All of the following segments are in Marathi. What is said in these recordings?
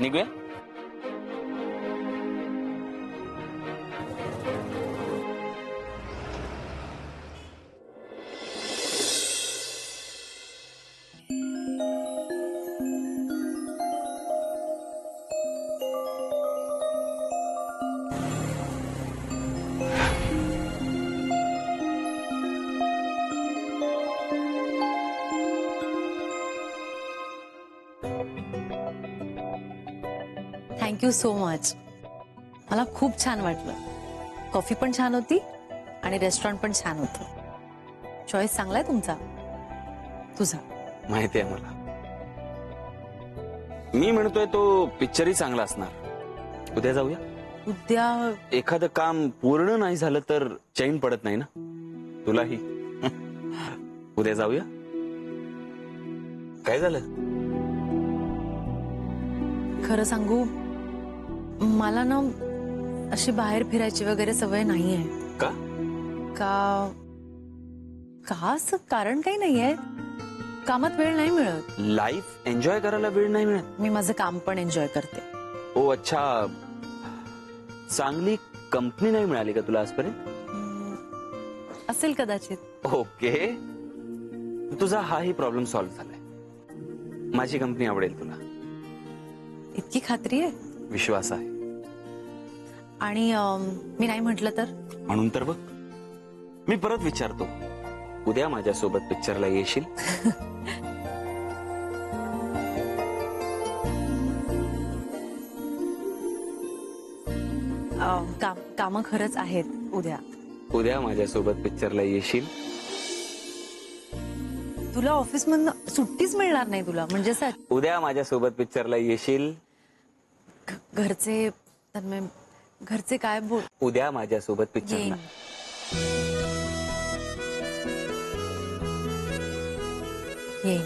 निघूया. Thank you so much. मला खूप छान वाटलं. कॉफी पण छान होती आणि रेस्टॉरंट पण छान होतं. चॉईस चांगला आहे तुमचा. तुझा माहिती आहे मला. मी म्हणतोय तो पिक्चरही चांगला असणार. उद्या जाऊया. उद्या एखादं काम पूर्ण नाही झालं तर चैन पडत नाही ना तुलाही. उद्या जाऊया. काय झालं? खरं सांगू, मला ना अशी बाहेर फिरायची वगैरे सवय नाहीये. का? का का असं कारण काही नाहीये. कामात वेळ नाही मिळत. लाईफ एन्जॉय करायला वेळ नाही मिळत. मी माझं काम पण एन्जॉय करते. ओ अच्छा. चांगली कंपनी नाही मिळाली का तुला आजपर्यंत? असेल कदाचित. ओके. तुझा हाही प्रॉब्लेम सॉल्व्ह झालाय. माझी कंपनी आवडेल तुला. इतकी खात्री आहे? विश्वास आहे. आणि मी नाही म्हटलं तर? म्हणून तर बघ, मी परत विचारतो. उद्या माझ्यासोबत पिक्चरला येशील? काम खरंच आहेत उद्या. उद्या माझ्यासोबत पिक्चरला येशील? तुला ऑफिस मधनं सुट्टीच मिळणार नाही तुला म्हणजे उद्या माझ्यासोबत पिक्चरला येशील? घरचे काय बोल. उद्या माझ्यासोबत पिक्चरला येईन.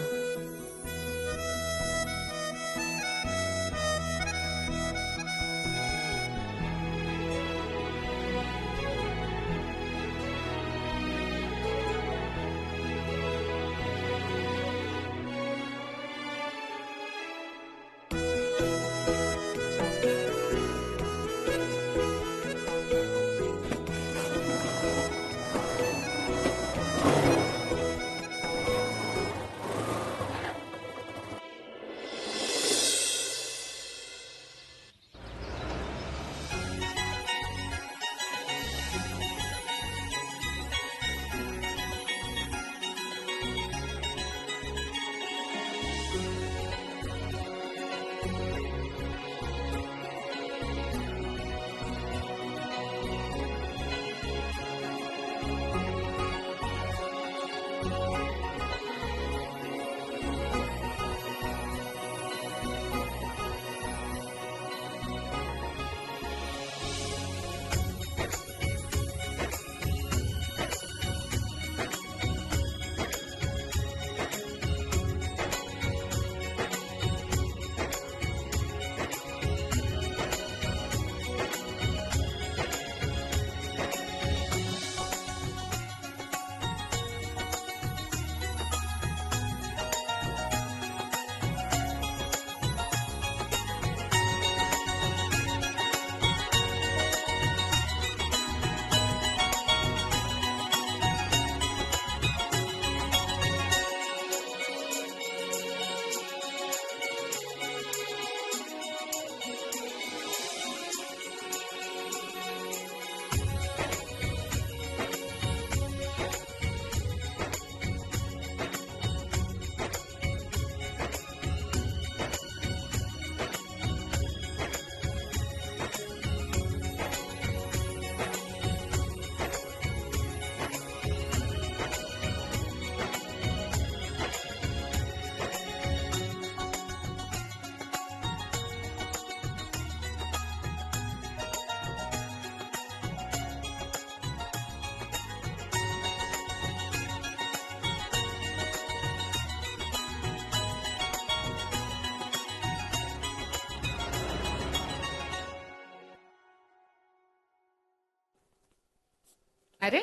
अरे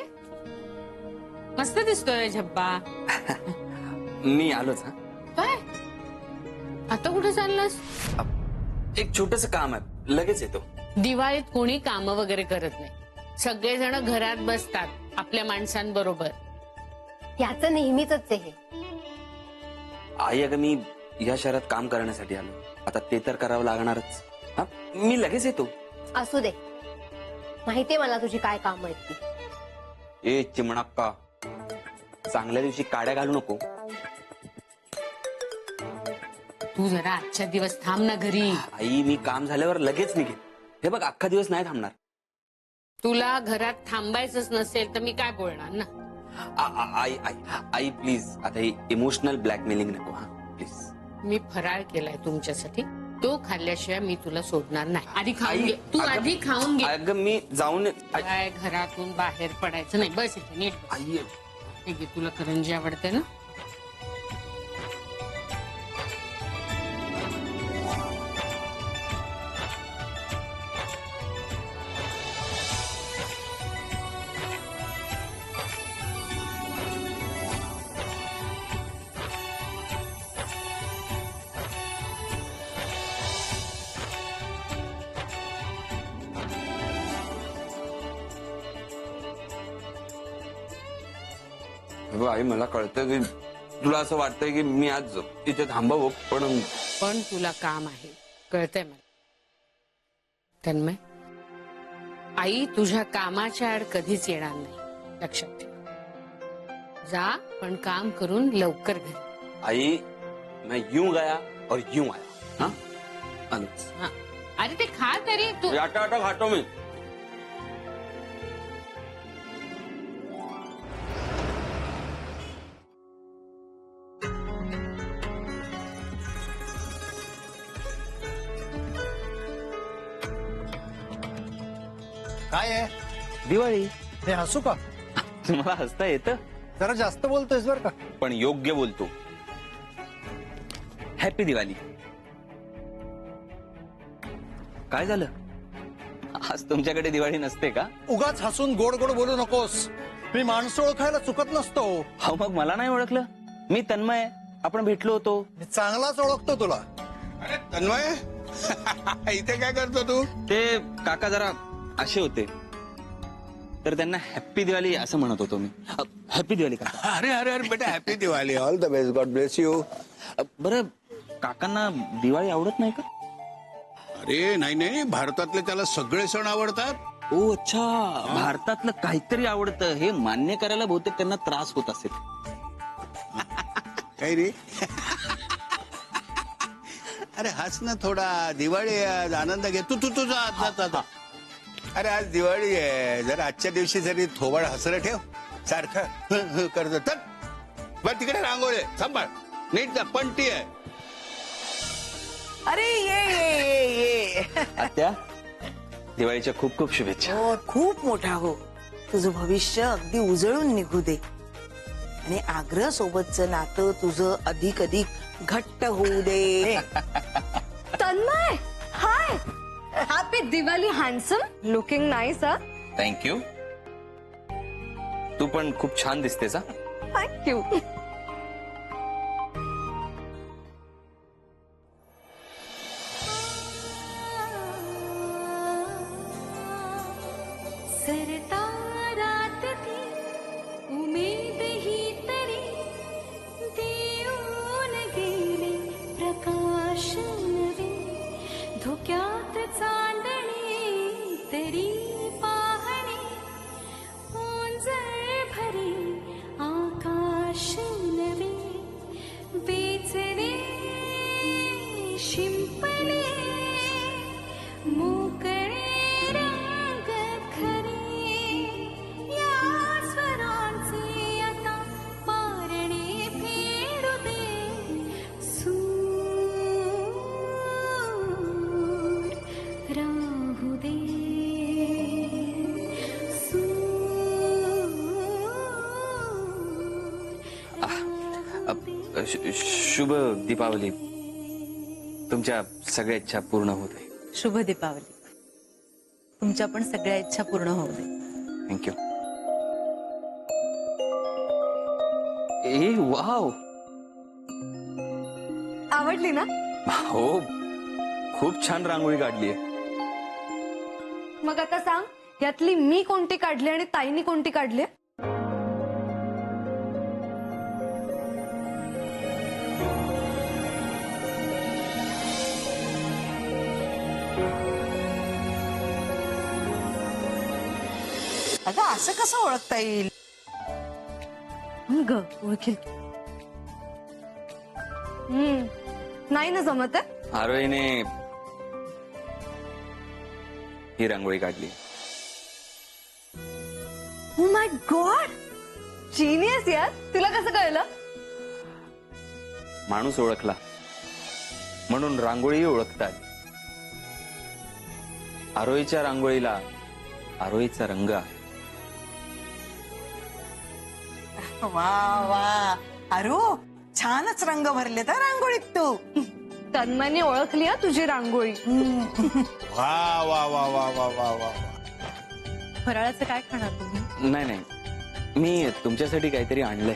मस्त दिसतोय झब्बा. मी आलोच. हा काय आता कुठे चाललास? एक छोटस काम आहे, लगेच येतो. दिवाळीत कोणी काम वगैरे करत नाही. सगळेजण घरात बसतात आपल्या माणसांबरोबर. याचं नेहमीच आहे हे. आई, अगं मी या शहरात काम करण्यासाठी आलो. आता ते तर करावं लागणारच. हा, मी लगेच येतो. असू दे, माहितीये मला तुझी काय काम आहेत ती. ए चिमणाक्का, चांगल्या दिवशी काड्या घालू नको. तू जरा आजच्या दिवस थांब ना घरी. आई, मी काम झाल्यावर लगेच निघेन. हे बघ, अख्खा दिवस नाही थांबणार. तुला घरात थांबायचंच नसेल तर मी काय बोलणार ना. आई आई आई प्लीज, आता ही इमोशनल ब्लॅकमेलिंग नको. हा प्लीज. मी फराळ केलाय तुमच्यासाठी, तो खाल्ल्याशिवाय मी तुला सोडणार नाही. आधी खाऊन घे, तू आधी खाऊन घे. अगं मी जाऊन काय घरातून बाहेर पडायचं नाही. बस इथे नीट. आई, हे घे, तुला करंजी आवडते ना. आई, मला कळतं की तुला असं वाटतंय की मी आज इथे थांबावं, पण तुला काम आहे, कळतंय मला. तन्मय, आई तुझ्या कामाच्या आड कधीच येणार नाही, लक्षात ठेव. जा, पण काम करून लवकर घरी. आई, मैं यूं गया और यूं आया. हाँ? हा. अरे ते खा तरी तू. आटा आटा खातो मी. काय आहे दिवाळी. हे हसू का? तुम्हाला हसता येतं, जरा जास्त बोलतोयस बर का. पण योग्य बोलतो. हॅपी दिवाळी. काय झालं? आज तुमच्याकडे दिवाळी नसते का? उगाच हसून गोड गोड बोलू नकोस. मी माणसं ओळखायला चुकत नसतो. हो, मग मला नाही ओळखलं? मी तन्मय, आपण भेटलो होतो. मी चांगलाच ओळखतो तुला. अरे तन्मय, इथे काय करतो तू? ते काका जरा असे होते, तर त्यांना हॅप्पी दिवाळी असं म्हणत होतो मी. हॅप्पी दिवाळी काका. अरे अरे अरे बेटा, happy Diwali. All the best. God bless you. बरं, काकांना दिवाळी आवडत नाही का? अरे नाही नाही, भारतातले त्याला सगळे सण आवडतात. ओ अच्छा, भारतातलं काहीतरी आवडतं हे मान्य करायला बहुतेक त्यांना त्रास होत असेल. काय रे? अरे हस ना थोडा. दिवाळी आहे आज, आनंद घे. तू तू तुझा आज जा. अरे आज दिवाळी आहे, जरा आजच्या दिवशी जरी थोबाड हसरं ठेव. सारखं करतो तर बरं. तिकडे रांगोळी सांभाळ, नीट जा. पंटी आहे. अरे ये ये ये ये आत्या, दिवाळीच्या खूप खूप शुभेच्छा. हो, खूप मोठा हो. तुझं भविष्य अगदी उजळून निघू दे आणि आग्रह सोबतचं नातं तुझं अधिक अधिक घट्ट होऊ दे. Tanmay, hi. Happy Diwali handsome. Looking nice. Thank you. तू पण खूप छान दिसतेस. हा, थँक्यू. सरतारात ती उमेद ही तरी देऊन गेले प्रकाश नवे. धुक्यात चांदणे तरी पाहणे, ओंजळ भरे आकाश नवे. वेचणे शिंपणे मोकळे रंग खरे. या स्वरांचे आता पारणे फेडू दे. सूर राहू दे. शुभ दीपावली. तुमच्या सगळ्या इच्छा पूर्ण होत आहे. शुभ दीपावली. तुमच्या पण सगळ्या इच्छा पूर्ण होऊ दे. थँक्यू. ए वाव, आवडली ना? हो, खूप छान रांगोळी काढलीये. मग आता सांग यातली मी कोणती काढली आणि ताईनी कोणती काढली? अगं असं कसं ओळखता येईल? ग ओळखेल. नाही ना जमत आहे. आरोहीने ही रांगोळी काढली. ओ माय गॉड, जीनियस यार. तुला कसं कळलं? माणूस ओळखला म्हणून रांगोळी ओळखतात. आरोहीच्या रांगोळीला आरोहीचा रंग आहे. वा वा अरू, छानच रंग भरले तर रांगोळीत तू. तन्मयने ओळखली हा तुझी रांगोळी. वा वा वा वा वा वा वा. फराळाचं काय खाणार तुम्ही? नाही नाही, मी तुमच्यासाठी काहीतरी आणलंय.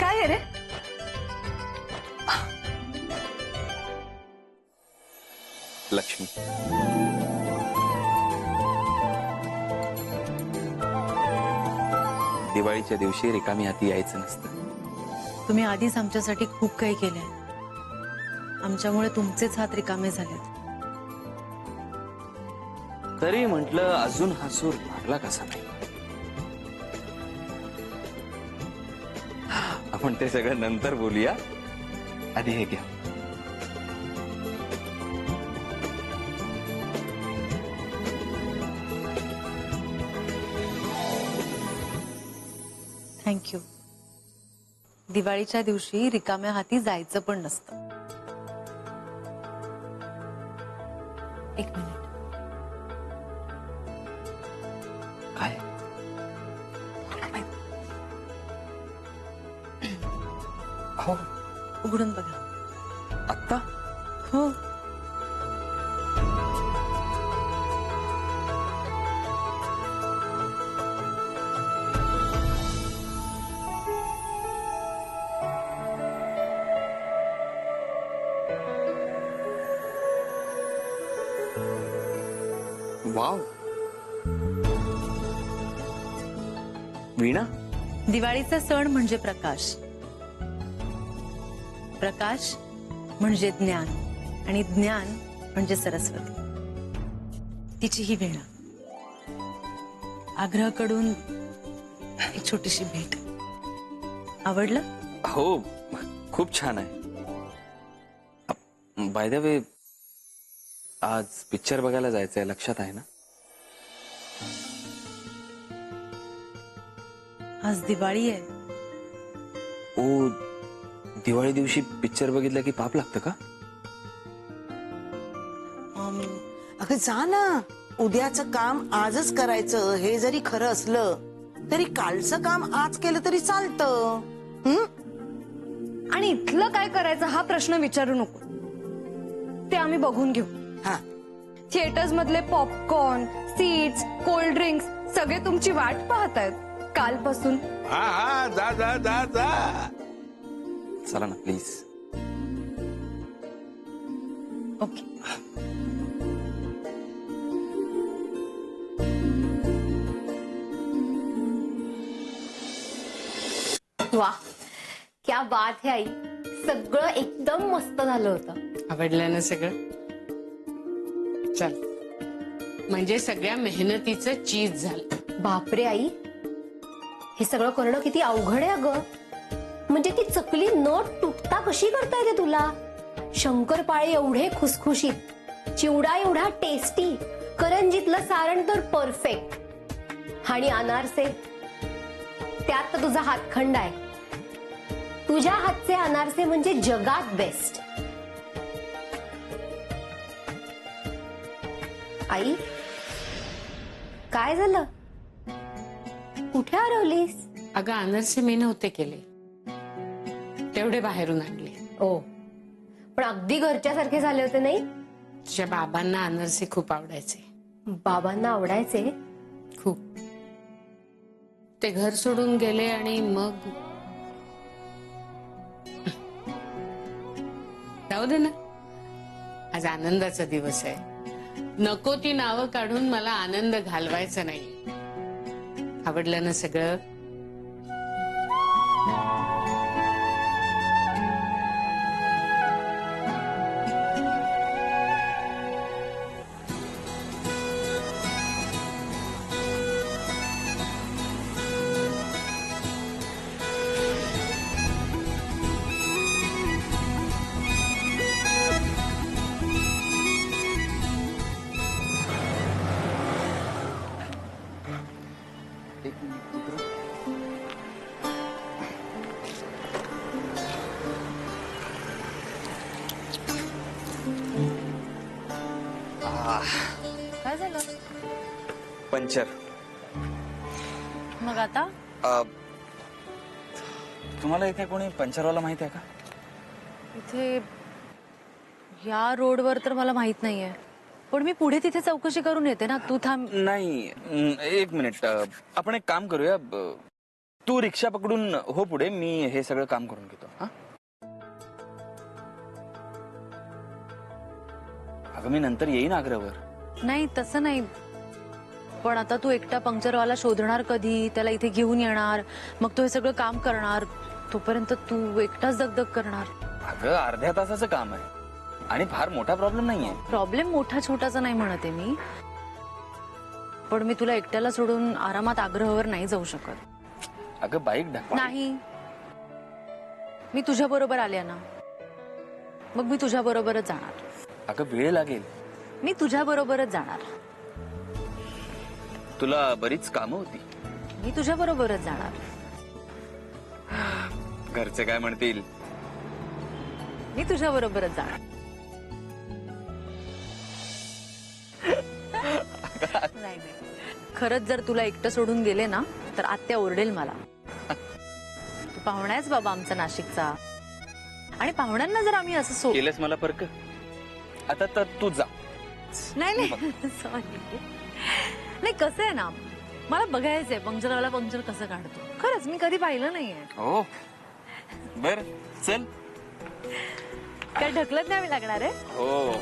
काय आहे रे? लक्ष्मी. दिवाळीच्या दिवशी रिकामी हाती यायचं नसतं. तुम्ही आधीच आमच्यासाठी खूप काही केलंय. आमच्यामुळे तुमचेच हात रिकामे झालेत. तरी म्हटलं अजून हा सूर लागला कसा नाही. आपण ते सगळं नंतर बोलूया. आधी हे घ्या. थँक्यू. दिवाळीच्या दिवशी रिकाम्या हाती जायचं पण नसतं. एक मिनिट. काय? हो, उघडून बघा. आत्ता? हो. वाव. वीणा. दिवाळीचा सण म्हणजे प्रकाश. प्रकाश म्हणजे ज्ञान आणि ज्ञान म्हणजे सरस्वती. तिची ही वीणा. आग्रहाकडून एक छोटीशी भेट. आवडलं? हो, खूप छान आहे. बाय द वे, आज पिक्चर बघायला जायचंय, लक्षात आहे ना? आज दिवाळी आहे. ओ, दिवाळी दिवशी पिक्चर बघितलं की पाप लागतं का? अगं जा ना. उद्याचं काम आजच करायचं हे जरी खरं असलं तरी कालचं काम आज केलं तरी चालतं. आणि इथलं काय करायचं हा प्रश्न विचारू नको. ते आम्ही बघून घेऊ. हा, थिएटर्स मधले पॉपकॉर्न, सीट्स, कोल्ड ड्रिंक्स सगळे तुमची वाट पाहतायत कालपासून. हा हा, जा जा जा जा. चला ना प्लीज. ओके. वा, क्या बात है आई. सगळं एकदम मस्त झालं होतं. आवडलं ना सगळं? चल, म्हणजे सगळ्या मेहनतीचं चीज झालं. बापरे आई, हे सगळं करणं किती अवघड आहे अगं. म्हणजे ती चकली न तुटता कशी करता येते तुला? शंकरपाळे एवढे खुसखुशीत, चिवडा एवढा टेस्टी, करंजीतलं सारण तर परफेक्ट, आणि अनारसे त्यात तर तुझा हातखंड आहे. तुझ्या हातचे अनारसे म्हणजे जगात बेस्ट. आई, काय झालं? कुठे हरवलीस? अगं अनारसे मी नव्हते केले, तेवढे बाहेरून आणले. ओ, पण अगदी घरच्यासारखे झाले होते नाही? तुझ्या बाबांना अनारसे खूप आवडायचे. बाबांना आवडायचे? खूप. ते घर सोडून गेले आणि मग दे ना, आज आनंदाचा दिवस आहे. नको ती नावं काढून मला आनंद घालवायचा नाही. आवडलं ना सगळं? काय झालं पंचर. मग आता? तुम्हाला इथे कोणी पंचरवाला माहित आहे का? इथे या रोडवर तर मला माहित नाहीये, पण मी पुढे तिथे चौकशी करून येते ना. तू थांब. नाही, एक मिनिट. आपण एक काम करूया. तू रिक्षा पकडून हो पुढे, मी हे सगळं काम करून घेतो. हा, अगं मी नंतर येईन आग्र्यावर. नाही तसं नाही, पण आता तू एकटा पंक्चरवाला शोधणार कधी? त्याला इथे घेऊन येणार, मग तो हे सगळं काम करणार. तोपर्यंत तू एकटाच दगदग करणार. अगं अर्ध्या तासाचं काम आहे आणि फार मोठा प्रॉब्लेम नाहीये. प्रॉब्लेम मोठा छोटाचा नाही म्हणते मी, पण मी तुला एकट्याला सोडून आरामात आग्रहावर नाही जाऊ शकत. अगं बाईक ढकल. नाही, मी तुझ्या बरोबर आले ना, मग मी तुझ्या बरोबरच जाणार. अगं वेळ लागेल. मी तुझ्या बरोबरच जाणार. तुला बरीच कामं होती. मी तुझ्या बरोबरच जाणार. घरचे काय म्हणतील? मी तुझ्या बरोबरच जाणार. नाही, नाही. खरंच जर तुला एकटं सोडून गेले ना तर आत्या ओरडेल मला. तू पाहुणा आहेस बाबा आमचा नाशिकचा, आणि पाहुण्यांना जर आम्ही असं सोड. केलंस मला फरक. आता तर तू जा. नाही नाही, सॉरी. नाही, कसं आहे ना, मला बघायचंय पंक्चरवाला पंक्चर कसं काढतो. खरंच मी कधी पाहिलं नाहीये. हो बर, चल. काय ढकलत नाही लागणार आहे? हो.